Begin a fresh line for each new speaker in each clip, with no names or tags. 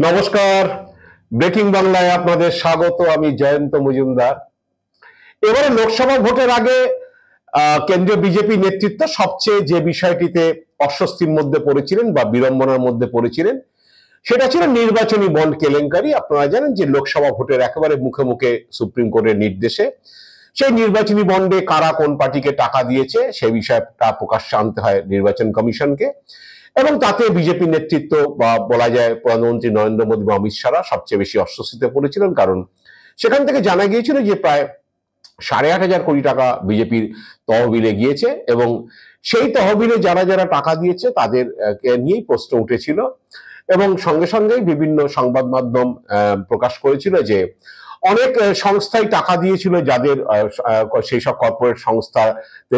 নমস্কার, ব্রেকিং বাংলায় আপনাদের স্বাগত। আমি জয়ন্ত মজুমদার। এবারে লোকসভা ভোটের আগে কেন্দ্রীয় বিজেপি নেতৃত্ব সবচেয়ে যে বিষয়টিতে অস্বস্তির মধ্যে পড়েছিলেন বা বিড়ম্বনার মধ্যে পড়েছিলেন সেটা ছিল নির্বাচনী বন্ড কেলেঙ্কারি। আপনারা জানেন যে লোকসভা ভোটের একেবারে মুখে মুখে সুপ্রিম কোর্টের নির্দেশে সেই নির্বাচনী বন্ডে কারা কোন পার্টিকে টাকা দিয়েছে সে বিষয়টা প্রকাশ্যে আনতে হয় নির্বাচন কমিশনকে, এবং তাতে বিজেপি নেতৃত্ব বা বলা যায় প্রধানমন্ত্রী নরেন্দ্র মোদী বা অমিত শাহ সবচেয়ে বেশি অস্বস্তিতে পড়েছিলেন। কারণ সেখান থেকে জানা গিয়েছিল যে প্রায় 8,500 কোটি টাকা বিজেপির তহবিলে গিয়েছে, এবং সেই তহবিলে যারা যারা টাকা দিয়েছে তাদের নিয়েই প্রশ্ন উঠেছিল, এবং সঙ্গে সঙ্গেই বিভিন্ন সংবাদ মাধ্যম প্রকাশ করেছিল যে অনেক সংস্থাই টাকা দিয়েছিল, যাদের সেই সব কর্পোরেট সংস্থা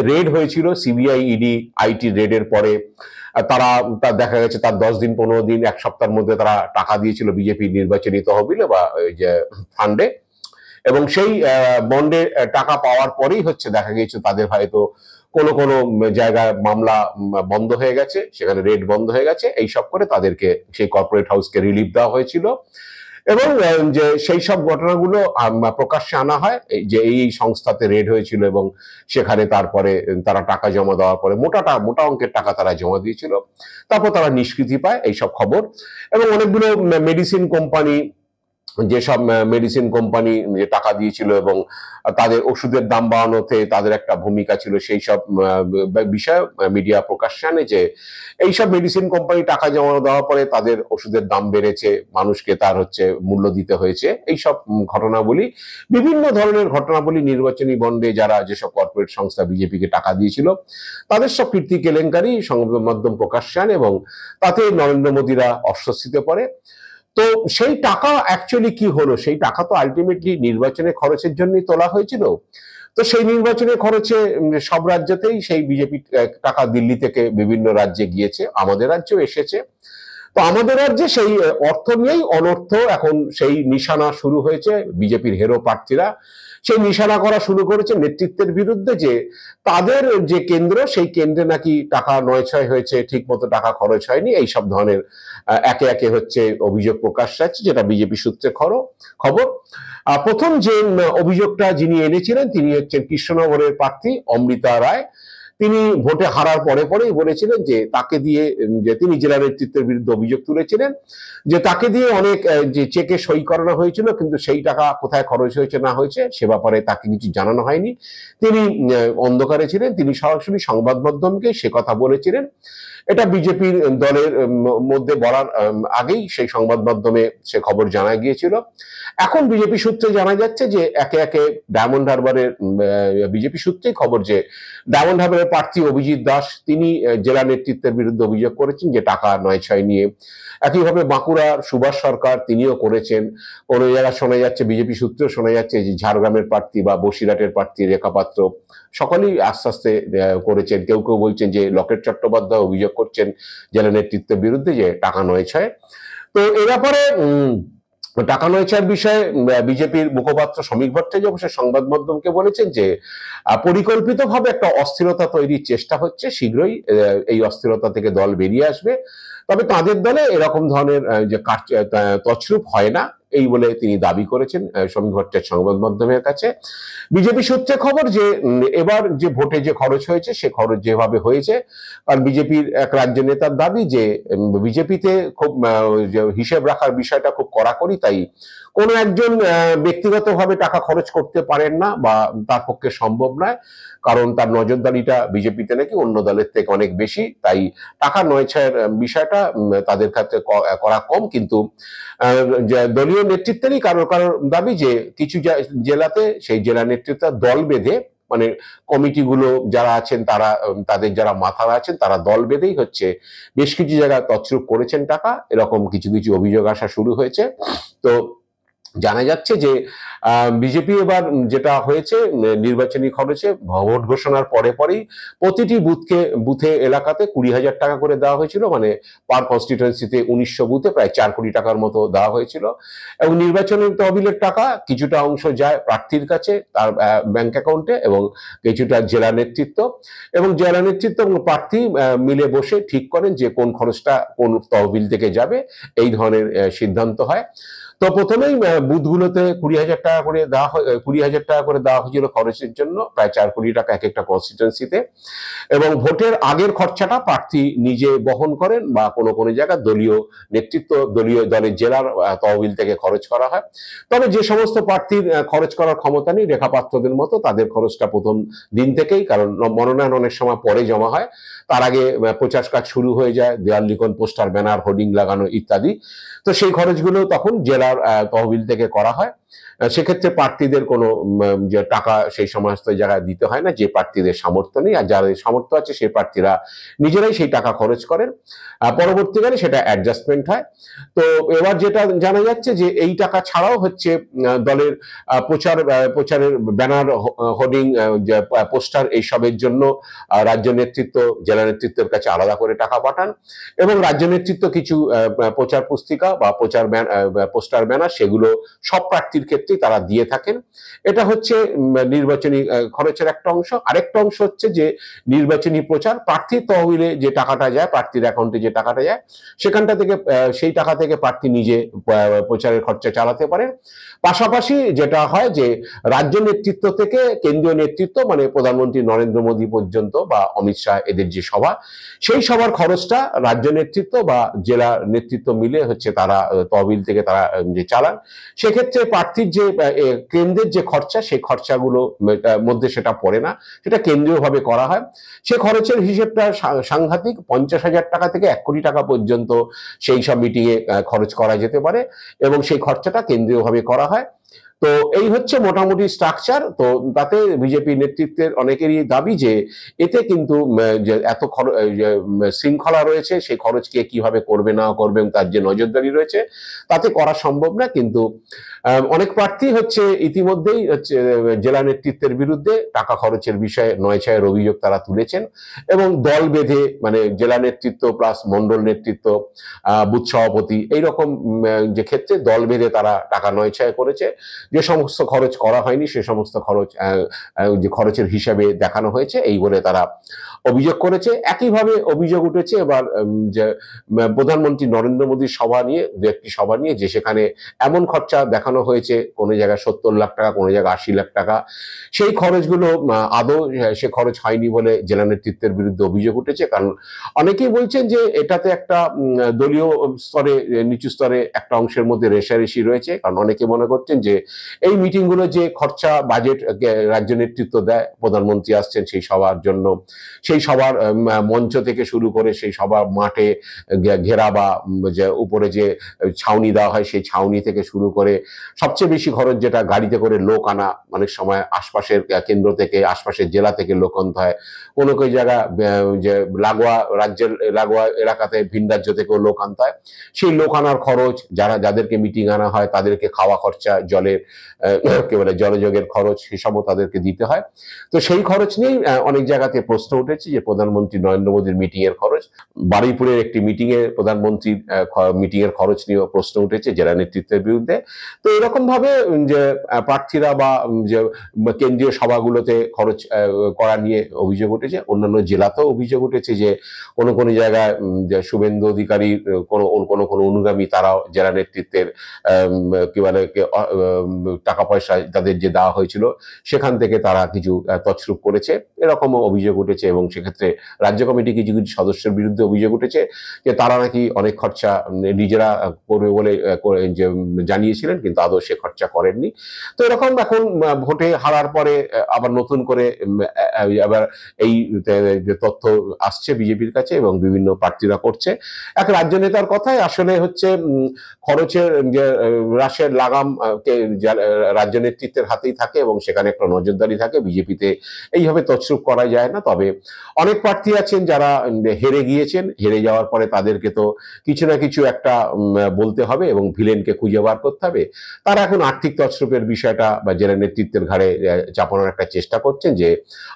রেড হয়েছিল সিবিআই ইডি আইটি রেডের পরে। তারা দেখা গেছে তার 10 দিন 15 দিন 1 সপ্তাহের মধ্যে তারা টাকা দিয়েছিল বিজেপির নির্বাচনী তহবিলে বা যে ফান্ডে, এবং সেই বন্ডে টাকা পাওয়ার পরেই দেখা গিয়েছে তাদের হয়তো কোনো কোনো জায়গায় মামলা বন্ধ হয়ে গেছে, সেখানে রেড বন্ধ হয়ে গেছে। এইসব করে তাদেরকে সেই কর্পোরেট হাউসকে রিলিফ দেওয়া হয়েছিল, এবং যে সেই সব ঘটনাগুলো প্রকাশ্যে আনা হয় যে এই সংস্থাতে রেড হয়েছিল, এবং সেখানে তারপরে তারা টাকা জমা দেওয়ার পরে মোটা অঙ্কের টাকা তারা জমা দিয়েছিল, তারপর তারা নিষ্কৃতি পায়, এইসব খবর। এবং অনেকগুলো মেডিসিন কোম্পানি, যেসব মেডিসিন কোম্পানি যে টাকা দিয়েছিল এবং তাদের ওষুধের দাম বাড়ানোতে তাদের একটা ভূমিকা ছিল, সেই সব বিষয় মিডিয়া প্রকাশ্যে আনে যে এইসব মেডিসিন কোম্পানি টাকা জমা দেওয়ার পরে তাদের ওষুধের দাম বেড়েছে, মানুষকে তার মূল্য দিতে হয়েছে। এইসব ঘটনাবলী, বিভিন্ন ধরনের ঘটনাবলী নির্বাচনী বন্ডে যারা যেসব কর্পোরেট সংস্থা বিজেপিকে টাকা দিয়েছিল তাদের সব কীর্তি কেলেঙ্কারি সংবাদ মাধ্যম প্রকাশ্যে আনে, এবং তাতে নরেন্দ্র মোদীরা অস্বস্তিতে পড়ে। তো সেই টাকা অ্যাকচুয়ালি কি হলো? সেই টাকা তো আলটিমেটলি নির্বাচনের খরচের জন্যই তোলা হয়েছিল। তো সেই নির্বাচনের খরচে সব রাজ্যতেই সেই বিজেপি টাকা দিল্লি থেকে বিভিন্ন রাজ্যে গিয়েছে, আমাদের রাজ্যেও এসেছে। তো আমাদের রাজ্যে সেই অর্থ নিয়েই অনর্থ এখন সেই নিশানা শুরু হয়েছে। বিজেপির হেরো প্রার্থীরা সেই নিশানা করা শুরু করেছে নেতৃত্বের বিরুদ্ধে, যে তাদের যে কেন্দ্র সেই কেন্দ্রে নাকি টাকা নয়ছয় হয়েছে, ঠিক মতো টাকা খরচ হয়নি, এই সব ধরনের একে একে অভিযোগ প্রকাশ আসছে, যেটা বিজেপি সূত্রে খবর। প্রথম যে অভিযোগটা যিনি এনেছিলেন তিনি হচ্ছেন কৃষ্ণনগরের প্রার্থী অমৃতা রায়। তিনি ভোটে হারার পরে পরেই বলেছিলেন যে তাকে দিয়ে, যে তিনি জেলা নেতৃত্বের বিরুদ্ধে অভিযোগ তুলেছিলেন যে তাকে দিয়ে অনেক যে চেকে সই করানো হয়েছিল, কিন্তু সেই টাকা কোথায় খরচ হয়েছে না হয়েছে সে ব্যাপারে তাকে কিছু জানানো হয়নি। তিনি অন্ধকারে ছিলেন, তিনি সরাসরি সংবাদ মাধ্যমকে সে কথা বলেছিলেন। এটা বিজেপির দলের মধ্যে বলার আগেই সেই সংবাদ মাধ্যমে সে খবর জানা গিয়েছিল। এখন বিজেপি সূত্রে জানা যাচ্ছে যে একে একে ডায়মন্ড হারবারের বিজেপি সূত্রেই খবর যে ডায়মন্ড হারবারের প্রার্থী অভিজিৎ দাস তিনি জেলা নেতৃত্বের বিরুদ্ধে অভিযোগ করেছেন যে টাকা নয়ছয় নিয়ে। একইভাবে বাঁকুড়ার সুভাষ সরকার তিনিও করেছেন। কোনো জায়গায় শোনা যাচ্ছে, বিজেপি সূত্রেও শোনা যাচ্ছে যে ঝাড়গ্রামের প্রার্থী বা বসিরহাটের প্রার্থী রেখা পাত্র সকলেই আস্তে আস্তে করেছেন। কেউ কেউ বলছেন যে লকেট চট্টোপাধ্যায় অভিযোগ করছেন জেলা নেতৃত্বের বিরুদ্ধে যে টাকা নয়ছয়। তো এ ব্যাপারে টাকা নয়ছয়ের বিষয়ে বিজেপির মুখপাত্র শ্রমিক ভট্টাচার্য অবশ্য সংবাদ মাধ্যমকে বলেছেন যে পরিকল্পিতভাবে একটা অস্থিরতা তৈরির চেষ্টা হচ্ছে, শীঘ্রই এই অস্থিরতা থেকে দল বেরিয়ে আসবে। তবে তাদের দলে এরকম ধরনের যে তছরূপ হয় না, এই বলে তিনি দাবি করেছেন শ্রমিক ভট্টাচার্য সংবাদ মাধ্যমের কাছে। বিজেপি সূত্রে খবর যে এবার যে ভোটে যে খরচ হয়েছে সে খরচ যেভাবে হয়েছে, কারণ বিজেপির এক রাজ্য নেতার দাবি যে বিজেপিতে খুব হিসেব রাখার বিষয়টা খুব কড়াকড়ি, তাই কোনো একজন ব্যক্তিগতভাবে টাকা খরচ করতে পারেন না বা তার পক্ষে সম্ভব নয়, কারণ তার নজরদারিটা বিজেপিতে নাকি অন্য দলের থেকে অনেক বেশি, তাই টাকা নয়ছয়ের বিষয়টা তাদের ক্ষেত্রে করা কম। কিন্তু দলীয় নেতৃত্বেরই কারোর দাবি যে কিছু জেলাতে সেই জেলা নেতৃত্ব দল বেঁধে, মানে কমিটিগুলো যারা আছেন তারা, তাদের যারা মাথারা আছেন তারা দল বেঁধেই বেশ কিছু জায়গায় তছরূপ করেছেন টাকা, এরকম কিছু কিছু অভিযোগ আসা শুরু হয়েছে। তো জানা যাচ্ছে যে বিজেপি এবার যেটা হয়েছে নির্বাচনী খরচে ভোট ঘোষণার পরেই প্রতিটি বুথে এলাকাতে 20,000 টাকা করে দেওয়া হয়েছিল, মানে পার কনস্টিটুয়েন্সিতে 1900 বুথে প্রায় 4 কোটি টাকার মতো দেওয়া হয়েছিল। এবং নির্বাচনের তহবিলের টাকা কিছুটা অংশ যায় প্রার্থীর কাছে তার ব্যাংক অ্যাকাউন্টে, এবং কিছুটা জেলা নেতৃত্ব এবং প্রার্থী মিলে বসে ঠিক করেন যে কোন খরচটা কোন তহবিল থেকে যাবে, এই ধরনের সিদ্ধান্ত হয়। তো প্রথমেই বুথগুলোতে 20,000 টাকা করে দেওয়া হয়, 20,000 টাকা করে দেওয়া হয়েছিল খরচের জন্য, প্রায় 4 কোটি টাকা এক একটা কনস্টিটুয়েন্সিতে। এবং ভোটের আগের খরচাটা প্রার্থী নিজে বহন করেন, বা কোনো কোনো জায়গায় দলীয় দলের জেলার তহবিল থেকে খরচ করা হয়। তবে যে সমস্ত প্রার্থীর খরচ করার ক্ষমতা নেই, রেখাপাত্রদের মতো, তাদের খরচটা প্রথম দিন থেকেই, কারণ মনোনয়ন অনেক সময় পরে জমা হয়, তার আগে প্রচার কাজ শুরু হয়ে যায়, দেওয়াল লিখন, পোস্টার, ব্যানার, হোর্ডিং লাগানো ইত্যাদি। তো সেই খরচগুলো তখন জেলার তহবিল থেকে করা হয়। সেক্ষেত্রে প্রার্থীদের কোনো যে টাকা সেই সমস্ত জায়গায় দিতে হয় না, যে প্রার্থীদের সামর্থ্য নেই, আর যাদের সামর্থ্য আছে সেই প্রার্থীরা নিজেরাই সেই টাকা খরচ করেন। পরবর্তীকালে সেটা অ্যাডজাস্টমেন্ট হয়। তো এবার যেটা জানা যাচ্ছে যে এই টাকা ছাড়াও হচ্ছে দলের প্রচারের ব্যানার, হোর্ডিং, পোস্টার, এইসবের জন্য রাজ্য নেতৃত্ব জেলা নেতৃত্বের কাছে আলাদা করে টাকা পাঠান, এবং রাজ্য নেতৃত্ব কিছু প্রচার পুস্তিকা বা পোস্টার, ব্যানার, সেগুলো সব প্রার্থীর ক্ষেত্রেই তারা দিয়ে থাকেন। এটা হচ্ছে নির্বাচনী খরচের একটা অংশ। আরেকটা অংশ হচ্ছে যে নির্বাচনী প্রচার, প্রার্থীর তহবিলে যে টাকাটা যায়, প্রার্থীর অ্যাকাউন্টে যে টাকাটা যায়, সেখানটা থেকে সেই টাকা থেকে প্রার্থী নিজে প্রচারের খরচা চালাতে পারেন। পাশাপাশি যেটা হয় যে রাজ্য নেতৃত্ব থেকে কেন্দ্রীয় নেতৃত্ব, মানে প্রধানমন্ত্রী নরেন্দ্র মোদী পর্যন্ত বা অমিত শাহ, এদের যে সভা, সেই সভার খরচটা রাজ্য নেতৃত্ব বা জেলা নেতৃত্ব মিলে হচ্ছে তারা তহবিল থেকে তারা যে চালান। সেক্ষেত্রে প্রার্থীর যে কেন্দ্রের যে খরচা, সেই খরচাগুলো মধ্যে সেটা পড়ে না, সেটা কেন্দ্রীয়ভাবে করা হয়। সে খরচের হিসেবটা সাংঘাতিক, 50,000 টাকা থেকে 1 কোটি টাকা পর্যন্ত সেই সব মিটিংয়ে খরচ করা যেতে পারে, এবং সেই খরচাটা কেন্দ্রীয়ভাবে করা হয়। তো এই হচ্ছে মোটামুটি স্ট্রাকচার। তো তাতে বিজেপি নেতৃত্বের অনেকেরই দাবি যে এতে কিন্তু যে এত শৃঙ্খলা রয়েছে, সেই খরচ কে কিভাবে করবে না করবে, তার যে নজরদারি রয়েছে, তাতে করা সম্ভব না। কিন্তু অনেক প্রার্থী হচ্ছে ইতিমধ্যেই হচ্ছে জেলা নেতৃত্বের বিরুদ্ধে টাকা খরচের বিষয়ে নয়ছয়ের অভিযোগ তারা তুলেছেন, এবং দল বেঁধে, মানে জেলা নেতৃত্ব প্লাস মন্ডল নেতৃত্ব, বুথ সভাপতি, এইরকম যে ক্ষেত্রে দল বেঁধে তারা টাকা নয়ছয় করেছে। যে সমস্ত খরচ করা হয়নি সে সমস্ত খরচ যে খরচের হিসাবে দেখানো হয়েছে, এই বলে তারা অভিযোগ করেছে। একইভাবে অভিযোগ উঠেছে এবার যে প্রধানমন্ত্রী নরেন্দ্র মোদীর একটি সভা নিয়ে, যে সেখানে এমন খরচা দেখানো হয়েছে, কোনো জায়গায় 70 লাখ টাকা, কোনো জায়গায় 80 লাখ টাকা, সেই খরচগুলো আদৌ সে খরচ হয়নি বলে জেলা নেতৃত্বের বিরুদ্ধে অভিযোগ উঠেছে। কারণ অনেকেই বলছেন যে এটাতে একটা দলীয় স্তরে, নিচু স্তরে একটা অংশের মধ্যে রেষারেষি রয়েছে। কারণ অনেকে মনে করছেন যে এই মিটিংগুলো যে খরচা বাজেট রাজ্য নেতৃত্ব দেয়, প্রধানমন্ত্রী আসছেন সেই সভার জন্য, সেই সভার মঞ্চ থেকে শুরু করে সেই সভা মাঠে ঘেরা বা যে উপরে যে ছাউনি দেওয়া হয়, সেই ছাউনি থেকে শুরু করে সবচেয়ে বেশি খরচ যেটা গাড়িতে করে লোক আনা, অনেক সময় আশপাশের কেন্দ্র থেকে, আশপাশের জেলা থেকে লোক আনতে হয়, কোনো কোনো জায়গা যে লাগোয়া এলাকাতে ভিন রাজ্য থেকেও লোক আনতে হয়, সেই লোক আনার খরচ, যাদেরকে মিটিং আনা হয় তাদেরকে খাওয়া খরচা, জলের কি বলে জলযোগের খরচ, সেসবও তাদেরকে দিতে হয়। তো সেই খরচ নিয়েই অনেক জায়গাতে প্রশ্ন উঠেছে যে প্রধানমন্ত্রী নরেন্দ্র মোদীর মিটিং এর খরচ, বারুইপুরের একটি মিটিং এ প্রধানমন্ত্রীর মিটিং এর খরচ নিয়েও প্রশ্ন উঠেছে জেলা নেতৃত্বের বিরুদ্ধে। তো এরকম ভাবে যে প্রার্থীরা বা যে কেন্দ্রীয় সভাগুলোতে খরচ করা নিয়ে অভিযোগ উঠেছে। অন্যান্য জেলাতেও অভিযোগ উঠেছে যে কোনো কোনো জায়গায় যে শুভেন্দু অধিকারীর কোনো অনুগামী, তারাও জেলা নেতৃত্বের কি বলে টাকা পয়সা তাদের যে দেওয়া হয়েছিল সেখান থেকে তারা কিছু তছরূপ করেছে, এরকমও অভিযোগ উঠেছে। এবং সেক্ষেত্রে রাজ্য কমিটি কিছু কিছু সদস্যের বিরুদ্ধে অভিযোগ উঠেছে যে তারা নাকি অনেক খরচা নিজেরা করবে বলে জানিয়েছিলেন, কিন্তু আদৌ সে খরচা করেননি। তো এরকম এখন ভোটে হারার পরে আবার নতুন করে আবার এই যে তথ্য আসছে বিজেপির কাছে এবং বিভিন্ন প্রার্থীরা করছে। এক রাজ্য নেতার কথায় আসলে হচ্ছে খরচের যে হ্রাসের লাগাম রাজ্য নেতৃত্বের হাতেই থাকে এবং সেখানে একটা নজরদারি থাকে। বিজেপিতে এইভাবে তছরূপ করা যায় না। তবে অনেক প্রার্থী আছেন যারা হেরে গিয়েছেন, হেরে যাওয়ার পরে তাদেরকে তো কিছু না কিছু একটা বলতে হবে এবং ভিলেনকে খুঁজে বার করতে হবে। তারা এখন আর্থিক তছরূপের বিষয়টা বা জেলা নেতৃত্বের ঘাড়ে চাপানোর একটা চেষ্টা করছেন যে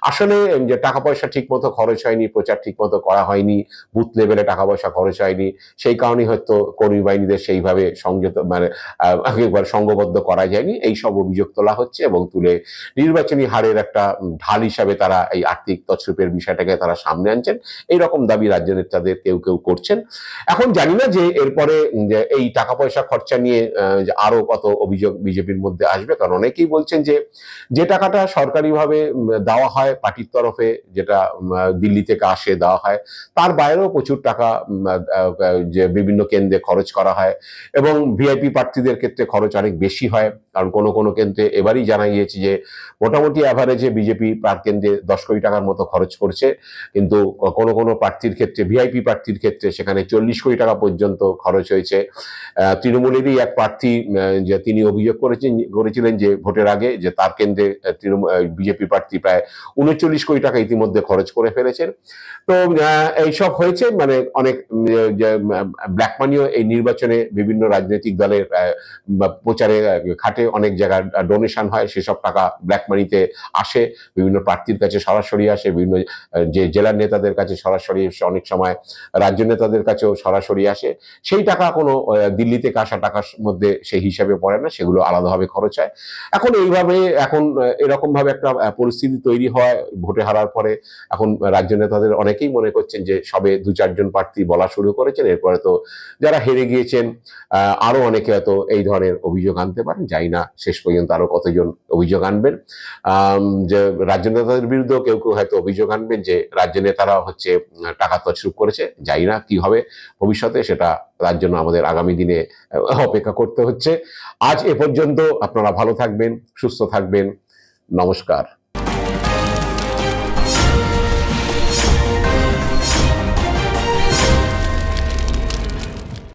আসলে যে টাকা পয়সা ঠিক মতো খরচ হয়নি, প্রচার ঠিক মতো করা হয়নি, বুথ লেভেলে টাকা পয়সা খরচ হয়নি, সেই কারণেই হয়তো কর্মী বাহিনীদের সেইভাবে সংযত মানে একবার সংঘবদ্ধ করা যায়নি, এই সব অভিযোগ তোলা হচ্ছে এবং তুলে নির্বাচনী হারের একটা ঢাল হিসাবে তারা এই আর্থিক তছরূপের বিষয়টাকে তারা সামনে আনছেন। এইরকম দাবি রাজ্য নেতাদের কেউ কেউ করছেন। এখন জানি না যে এরপরে এই টাকা পয়সা খরচা নিয়ে আরো কত অভিযোগ বিজেপির মধ্যে আসবে, কারণ অনেকেই বলছেন যে টাকাটা সরকারিভাবে দেওয়া হয় পার্টির তরফে, যেটা দিল্লি থেকে আসে দেওয়া হয়, তার বাইরেও প্রচুর টাকা যে বিভিন্ন কেন্দ্রে খরচ করা হয় এবং ভিআইপি প্রার্থীদের ক্ষেত্রে খরচ অনেক বেশি হয়। কারণ কোনো কোনো কেন্দ্রে এবারই জানা গিয়েছে যে মোটামুটি অ্যাভারেজে বিজেপি প্রার্থী কেন্দ্রে 10 কোটি টাকার মতো খরচ করছে, কিন্তু কোনো কোনো প্রার্থীর ক্ষেত্রে, ভিআইপি প্রার্থীর ক্ষেত্রে সেখানে 40 কোটি টাকা পর্যন্ত খরচ হয়েছে। তৃণমূলেরই এক প্রার্থী যে তিনি অভিযোগ করেছিলেন যে ভোটের আগে যে তার কেন্দ্রে বিজেপি প্রার্থী প্রায় 39 কোটি টাকা ইতিমধ্যে খরচ করে ফেলেছেন। তো এইসব হয়েছে, মানে অনেক ব্ল্যাক মানিও এই নির্বাচনে বিভিন্ন রাজনৈতিক দলের প্রচারে খাটে, অনেক জায়গায় ডোনেশন হয়, সেসব টাকা ব্ল্যাক মানিতে আসে, বিভিন্ন প্রার্থীর কাছে সরাসরি আসে, বিভিন্ন যে জেলার নেতাদের কাছে সরাসরি, অনেক সময় রাজ্য নেতাদের কাছেও সরাসরি আসে। সেই টাকা কোনো দিল্লি থেকে আসা টাকার মধ্যে সেই হিসাবে পড়ে না, সেগুলো আলাদাভাবে খরচ হয়। এখন এরকম ভাবে একটা পরিস্থিতি তৈরি হয় ভোটে হারার পরে। এখন রাজ্য নেতাদের অনেকেই মনে করছেন যে সবে 2-4 জন প্রার্থী বলা শুরু করেছেন, এরপরে তো যারা হেরে গিয়েছেন আরো অনেকে হয়তো এই ধরনের অভিযোগ আনতে পারেন। জানি না শেষ পর্যন্ত আরো কতজন অভিযোগ আনবেন। যে রাজ্য নেতাদের বিরুদ্ধেও কেউ কেউ হয়তো অভিযোগ আনবেন যে রাজ্য নেতারা হচ্ছে টাকা তছরূপ করেছে। জানি না কি হবে ভবিষ্যতে, সেটা তার জন্য আমাদের আগামী দিনে অপেক্ষা করতে হচ্ছে। আজ এ পর্যন্ত। আপনারা ভালো থাকবেন, সুস্থ থাকবেন। নমস্কার।